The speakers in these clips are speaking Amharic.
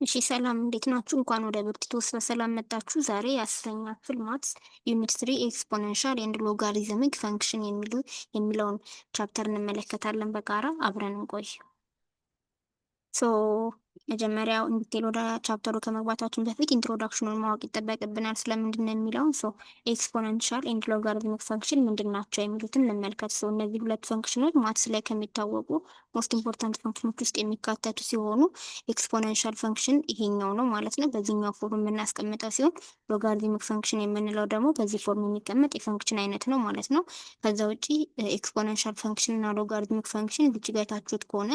እሺ ሰላም እንዴት ናችሁ? እንኳን ወደ ብርቲቶስ በሰላም መጣችሁ። ዛሬ የአስረኛ ክፍል ማትስ ዩኒት 3 ኤክስፖኔንሻል ኤንድ ሎጋሪዝሚክ ፈንክሽን የሚለውን ቻፕተር እንመለከታለን። በጋራ አብረን እንቆይ። ሶ መጀመሪያው ኢንዲቴል ወደ ቻፕተሩ ከመግባታችን በፊት ኢንትሮዳክሽኑን ማወቅ ይጠበቅብናል። ስለምንድን ነው የሚለውን ኤክስፖኔንሻል ኤንድ ሎጋሪትሚክ ፈንክሽን ምንድን ናቸው የሚሉትን እንመልከት። እነዚህ ሁለት ፈንክሽኖች ማትስ ላይ ከሚታወቁ ሞስት ኢምፖርታንት ፈንክሽኖች ውስጥ የሚካተቱ ሲሆኑ ኤክስፖኔንሻል ፈንክሽን ይሄኛው ነው ማለት ነው፣ በዚህኛው ፎርም የምናስቀምጠው ሲሆን ሎጋሪትሚክ ፈንክሽን የምንለው ደግሞ በዚህ ፎርም የሚቀመጥ የፈንክሽን አይነት ነው ማለት ነው። ከዛ ውጪ ኤክስፖኔንሻል ፈንክሽን እና ሎጋሪትሚክ ፈንክሽን እዚህ ጋር የታችሁት ከሆነ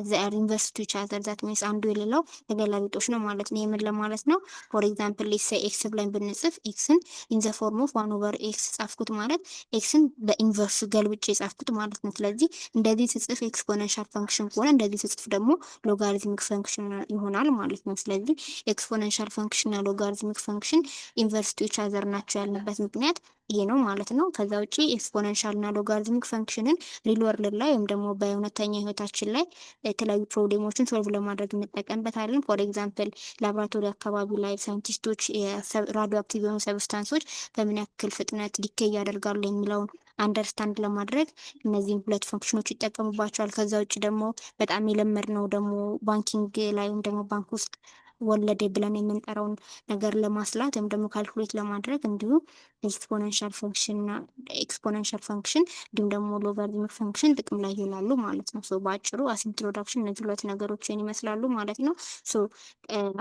ዘር ኢንቨርስ ቱ ኢች አዘር ዛት ሚንስ አንዱ የሌላው ተገላቢጦሽ ነው ማለት ነው። የምን ለማለት ነው? ፎር ኤግዛምፕል ሌትስ ሴይ ኤክስ ብለን ብንጽፍ ኤክስን ኢን ዘ ፎርም ኦፍ 1/ኤክስ ጻፍኩት ማለት ኤክስን በኢንቨርሱ ገልብጬ ጻፍኩት ማለት ነው። ስለዚህ እንደዚህ ስጽፍ ኤክስፖኔንሻል ፈንክሽን ከሆነ እንደዚህ ስጽፍ ደግሞ ሎጋሪትሚክ ፈንክሽን ይሆናል ማለት ነው። ስለዚህ ኤክስፖኔንሻል ፈንክሽን እና ሎጋሪትሚክ ፈንክሽን ኢንቨርስ ቱ ኢች አዘር ናቸው ያልንበት ምክንያት ይሄ ነው ማለት ነው። ከዛ ውጪ ኤክስፖኔንሻል እና ሎጋሪትሚክ ፈንክሽንን ሪል ወርልድ ላይ ወይም ደግሞ በእውነተኛ ህይወታችን ላይ የተለያዩ ፕሮብሌሞችን ሶልቭ ለማድረግ እንጠቀምበታለን። ፎር ኤግዛምፕል ላቦራቶሪ አካባቢ ላይ ሳይንቲስቶች ራዲዮ አክቲቭ የሆኑ ሰብስታንሶች በምን ያክል ፍጥነት ዲኬይ ያደርጋሉ የሚለውን አንደርስታንድ ለማድረግ እነዚህም ሁለት ፈንክሽኖች ይጠቀሙባቸዋል። ከዛ ውጭ ደግሞ በጣም የለመድነው ደግሞ ባንኪንግ ላይ ወይም ደግሞ ባንክ ውስጥ ወለደ ብለን የምንጠራውን ነገር ለማስላት ወይም ደግሞ ካልኩሌት ለማድረግ እንዲሁም ኤክስፖኔንሻል ፈንክሽን እና ኤክስፖኔንሻል ፈንክሽን እንዲሁም ደግሞ ሎጋሪትሚክ ፈንክሽን ጥቅም ላይ ይውላሉ ማለት ነው። በአጭሩ አስ ኢንትሮዳክሽን እነዚህ ሁለት ነገሮችን ይመስላሉ ማለት ነው።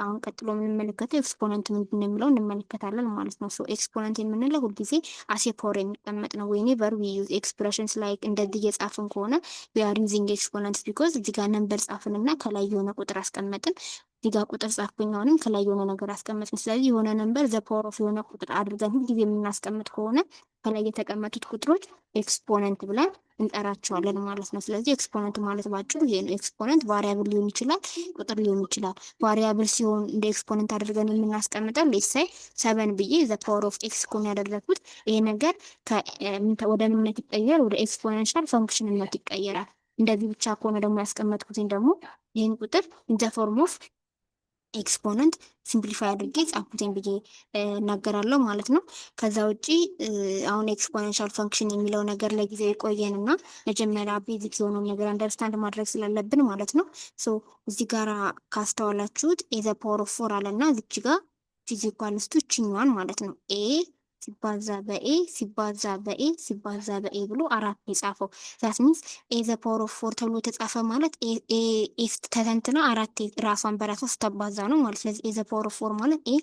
አሁን ቀጥሎ የምንመለከተው ኤክስፖነንት ምንድን ነው የሚለው እንመለከታለን ማለት ነው። ኤክስፖነንት የምንለው ሁልጊዜ አሴ ፓወር የሚቀመጥ ነው። ዌኔቨር ዊ ዩዝ ኤክስፕሬሽንስ ላይክ እንደዚህ እየጻፍን ከሆነ ዊ አር ዩዚንግ ኤክስፖነንት ቢኮዝ እዚህ ጋር ነምበር ጻፍን እና ከላይ የሆነ ቁጥር አስቀመጥን። እዚህ ጋር ቁጥር ጻፍኩኝ አሁንም ከላይ የሆነ ነገር አስቀመጥን። ስለዚህ የሆነ ነምበር ዘ ፓወር ኦፍ የሆነ ቁጥር አድርገን ሁልጊዜ የምናስቀምጥ ከሆነ ከላይ የተቀመጡት ቁጥሮች ኤክስፖነንት ብለን እንጠራቸዋለን ማለት ነው። ስለዚህ ኤክስፖነንት ማለት ባጭሩ ይሄ ነው። ኤክስፖነንት ቫሪያብል ሊሆን ይችላል፣ ቁጥር ሊሆን ይችላል። ቫሪያብል ሲሆን እንደ ኤክስፖነንት አድርገን የምናስቀምጠው ሌትስ ሴይ 7 ብዬ ዘ ፓወር ኦፍ ኤክስ ከሆነ ያደረኩት ይሄ ነገር ወደ ምንነት ይቀየራል? ወደ ኤክስፖኔንሻል ፈንክሽንነት ይቀየራል። እንደዚህ ብቻ ከሆነ ደግሞ ያስቀመጥኩትኝ ደግሞ ይህን ቁጥር ኢን ዘ ፎርም ኦፍ ኤክስፖነንት ሲምፕሊፋይ አድርጌ ጻፍኩትኝ ብዬ እናገራለሁ ማለት ነው። ከዛ ውጪ አሁን ኤክስፖኔንሻል ፈንክሽን የሚለው ነገር ለጊዜው የቆየን እና መጀመሪያ ቤዚክ የሆነውን ነገር አንደርስታንድ ማድረግ ስላለብን ማለት ነው። እዚህ ጋር ካስተዋላችሁት ኤዘ ፓወር ኦፍ 4 አለና እዚች ጋር ፊዚካልስቱ ይችኛዋን ማለት ነው ኤ ሲባዛ በኤ ሲባዛ በኤ ሲባዛ በኤ ብሎ አራት የጻፈው ዛት ሚንስ ኤ ዘ ፓወር ኦፍ 4 ተብሎ ተጻፈ ማለት ኤ ተተንትና አራት ራሷን በራሷ ስታባዛ ነው ማለት። ስለዚህ ኤ ዘ ፓወር ኦፍ 4 ማለት ኤ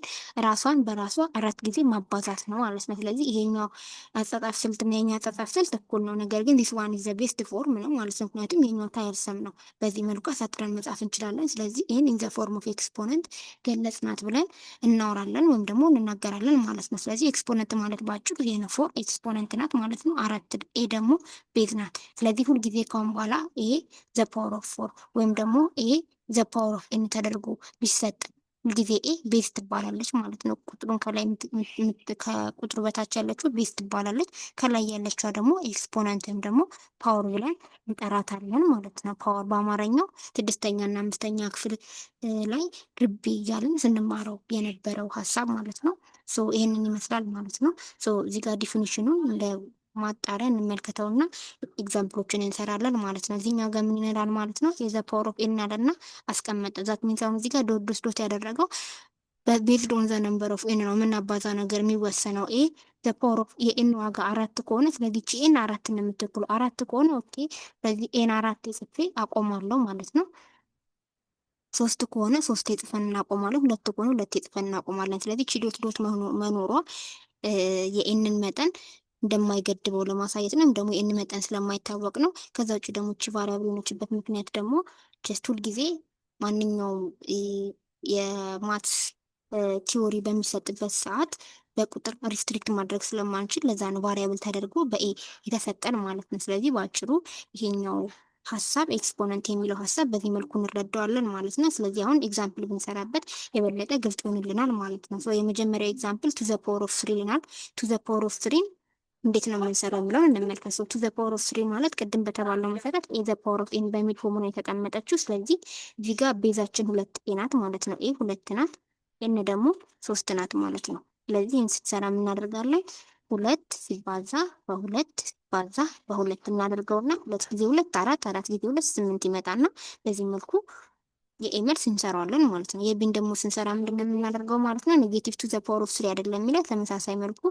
ራሷን በራሷ አራት ጊዜ ማባዛት ነው ማለት ነው። ስለዚህ ይሄኛው አጻጻፍ ስልት እና የኛ አጻጻፍ ስልት እኩል ነው። ነገር ግን ዲስ ዋን ኢዝ ዘ ቤስት ፎርም ነው ማለት ነው። ምክንያቱም ይሄኛው ታይርሰም ነው። በዚህ መልኩ አሳጥረን መጻፍ እንችላለን። ስለዚህ ይሄን ኢን ዘ ፎርም ኦፍ ኤክስፖነንት ገለጽናት ብለን እናወራለን ወይም ደግሞ እንናገራለን ማለት ነው። ስለዚህ ኤክስፖነንት ማለት ባጭሩ ይሄ ነው። 4 ኤክስፖነንት ናት ማለት ነው። አራት ኤ ደግሞ ቤዝ ናት። ስለዚህ ሁልጊዜ ካሁን በኋላ ኤ ዘ ፓወር ኦፍ 4 ወይም ደግሞ ኤ ዘ ፓወር ኦፍ ኤን ተደርጎ ቢሰጥ ሁልጊዜ ኤ ቤዝ ትባላለች ማለት ነው። ቁጥሩን ከላይ ከቁጥሩ በታች ያለችው ቤዝ ትባላለች። ከላይ ያለችው ደግሞ ኤክስፖነንት ወይም ደግሞ ፓወር ብለን እንጠራታለን ማለት ነው። ፓወር በአማርኛው ስድስተኛ እና አምስተኛ ክፍል ላይ ርቢ እያልን ስንማረው የነበረው ሀሳብ ማለት ነው። ይሄንን ይመስላል ማለት ነው። እዚህ ጋር ዲፊኒሽኑን እንደ ማጣሪያ እንመልከተውና ኤግዛምፕሎችን እንሰራለን ማለት ነው። እዚህኛው ጋር ምን ይላል ማለት ነው? የዘ ፓወር ኦፍ ኤን አለና አስቀመጠ። ዛት ሚንስ አሁን እዚህ ጋር ዶት ያደረገው ቤዝድ ኦን ዘ ነምበር ኦፍ ኤን ነው የምናባዛ ነገር የሚወሰነው። ኤ ዘ ፓወር ኦፍ የኤን ዋጋ አራት ከሆነ ስለዚህ ኤን አራት ነው የምትክለው። አራት ከሆነ ኦኬ፣ ስለዚህ ኤን አራት ጽፌ አቆማለሁ ማለት ነው። ሶስት ከሆነ ሶስት ጽፈን እናቆማለን። ሁለት ከሆነ ሁለት ጽፈን እናቆማለን። ስለዚህ ቺ ዶት መኖሯ የኤንን መጠን እንደማይገድበው ለማሳየት ነው። ደግሞ የኤን መጠን ስለማይታወቅ ነው። ከዛ ውጭ ደግሞ ቺ ቫሪያብል የሆነችበት ምክንያት ደግሞ ጀስት ሁልጊዜ ማንኛውም የማትስ ቲዎሪ በሚሰጥበት ሰዓት በቁጥር ሪስትሪክት ማድረግ ስለማንችል ለዛ ነው ቫሪያብል ተደርጎ በኤ የተሰጠን ማለት ነው። ስለዚህ በአጭሩ ይሄኛው ሀሳብ ኤክስፖነንት የሚለው ሀሳብ በዚህ መልኩ እንረዳዋለን ማለት ነው። ስለዚህ አሁን ኤግዛምፕል ብንሰራበት የበለጠ ግልጽ ይሆንልናል ማለት ነው። የመጀመሪያው ኤግዛምፕል ቱ ዘ ፓወር ኦፍ 3 ይልናል። ቱ ዘ ፓወር ኦፍ 3 እንዴት ነው የምንሰራው ብለን እንመልከት። ሶ ቱ ዘ ፓወር ኦፍ 3 ማለት ቅድም በተባለው መሰረት ኤ ዘ ፓወር ኦፍ ኤን በሚል ፎርሙላ የተቀመጠችው። ስለዚህ እዚህ ጋር ቤዛችን 2 ናት ማለት ነው። ኤ 2 ናት፣ ኤን ደግሞ 3 ናት ማለት ነው። ስለዚህ ይህን ስትሰራ የምናደርጋለን 2 ሲባዛ በ2 ሲባዛ በ2 እናደርገውና 2 ጊዜ 2 4፣ 4 ጊዜ 2 8 ይመጣና በዚህ መልኩ የኤ መልስ እንሰራዋለን ማለት ነው። የቢን ደግሞ ስንሰራ ምንድን ነው የምናደርገው ማለት ነው? ኔጌቲቭ ቱ ዘ ፓወር ኦፍ 3 አይደለም የሚለው ተመሳሳይ መልኩ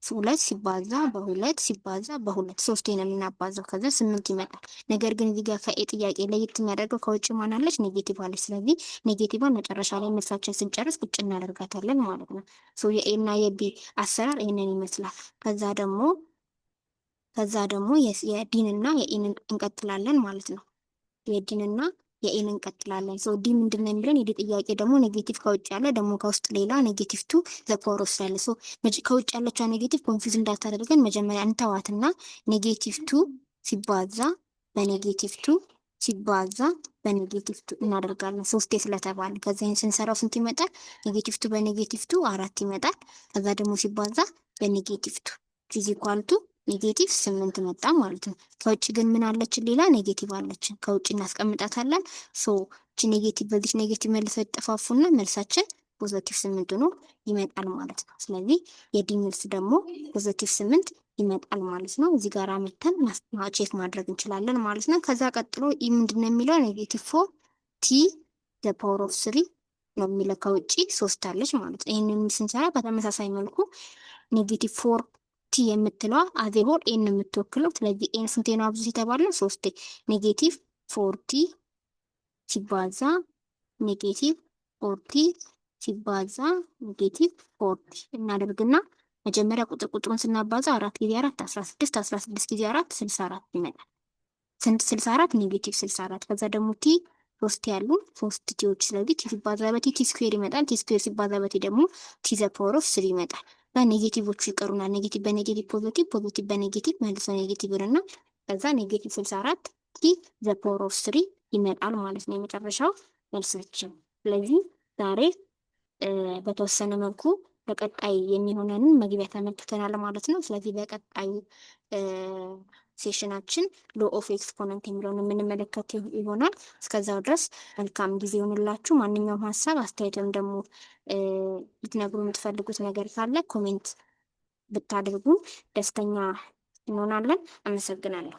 2 ሲባዛ በ2 ሲባዛ በ2 3 ነው የምናባዛው፣ ከዛ 8 ይመጣል። ነገር ግን እዚህ ጋር ከኤ ጥያቄ ለየት የሚያደርገው ከውጭ ማን አለች? ኔጌቲቭ አለች። ስለዚህ ኔጌቲቭን መጨረሻ ላይ መልሳችን ስንጨርስ ቁጭ እናደርጋታለን ማለት ነው። ሶ የኤ እና የቢ አሰራር ይሄንን ይመስላል። ከዛ ደግሞ የዲን እና የኢን እንቀጥላለን ማለት ነው። የዲንና የኤን እንቀጥላለን። ሶ ዲ ምንድነው የሚለን? የዲ ጥያቄ ደግሞ ኔጌቲቭ ከውጭ ያለ ደግሞ ከውስጥ ሌላ ኔጌቲቭ ቱ ዘ ፓወር ኦፍ ስላለ ሶ ከውጭ ያለችው ኔጌቲቭ ኮንፊውዝ እንዳታደርገን መጀመሪያ እንተዋትና ኔጌቲቭ ቱ ሲባዛ በኔጌቲቭ ቱ ሲባዛ በኔጌቲቭ ቱ እናደርጋለን። ሶስቴ ስለተባለ ከዛ ይሄን ስንሰራው ስንት ይመጣል? ኔጌቲቭ ቱ በኔጌቲቭ ቱ 4 ይመጣል። ከዛ ደግሞ ሲባዛ በኔጌቲቭ ቱ ኢዝ ኢኳል ቱ ኔጌቲቭ 8 መጣ ማለት ነው። ከውጭ ግን ምን አለችን? ሌላ ኔጌቲቭ አለችን። ከውጭ እናስቀምጣታለን። ሶ እቺ ኔጌቲቭ በዚህ ኔጌቲቭ መልሰው ይጠፋፉና መልሳችን ፖዘቲቭ 8 ሆኖ ይመጣል ማለት ነው። ስለዚህ የዲ መልስ ደግሞ ፖዘቲቭ 8 ይመጣል ማለት ነው። እዚህ ጋር አመተን ቼክ ማድረግ እንችላለን ማለት ነው። ከዛ ቀጥሎ ኢ ምንድነው የሚለው? ኔጌቲቭ 4 ቲ ዘ ፓወር ኦፍ 3 ነው የሚለው። ከውጭ 3 አለች ማለት ነው። ይሄንን ስንሰራ በተመሳሳይ መልኩ ኔጌቲቭ 4 ቲ የምትለዋ አዜሆል ኤን የምትወክለው። ስለዚህ ኤን ስንቴ ነው አብዙ የተባለው? 3። ኔጌቲቭ 4 ቲ ሲባዛ ኔጌቲቭ 4 ቲ ሲባዛ ኔጌቲቭ 4 ቲ እናደርግና መጀመሪያ ቁጥሩን ስናባዛ 4 ጊዜ 4 16፣ 16 ጊዜ 4 64 ይመጣል። 64 ኔጌቲቭ 64። ከዛ ደግሞ ቲ 3 ያሉ 3 ቲዎች። ስለዚህ ቲ ሲባዛ በቲ ቲ ስኩዌር ይመጣል። ቲ ስኩዌር ሲባዛ በቲ ደግሞ ቲ ዘ ፓወር ኦፍ 3 ይመጣል። ኔጌቲቮቹ ይቀሩናል። ኔጌቲቭ በኔጌቲቭ ፖዚቲቭ፣ ፖዚቲቭ በኔጌቲቭ መልሶ ኔጌቲቭ እና ከዛ ኔጌቲቭ 64 ቲ ዘ ፓወር ኦፍ 3 ይመጣል ማለት ነው የመጨረሻው መልሳችን። ስለዚህ ዛሬ በተወሰነ መልኩ በቀጣይ የሚሆነንን መግቢያ ተመልክተናል ማለት ነው። ስለዚህ በቀጣዩ ሴሽናችን ሎ ኦፍ ኤክስፖነንት የሚለውን የምንመለከት ይሆናል። እስከዛው ድረስ መልካም ጊዜ ይሆንላችሁ። ማንኛውም ሀሳብ አስተያየትም ደግሞ ልትነግሩ የምትፈልጉት ነገር ካለ ኮሜንት ብታደርጉ ደስተኛ እንሆናለን። አመሰግናለሁ።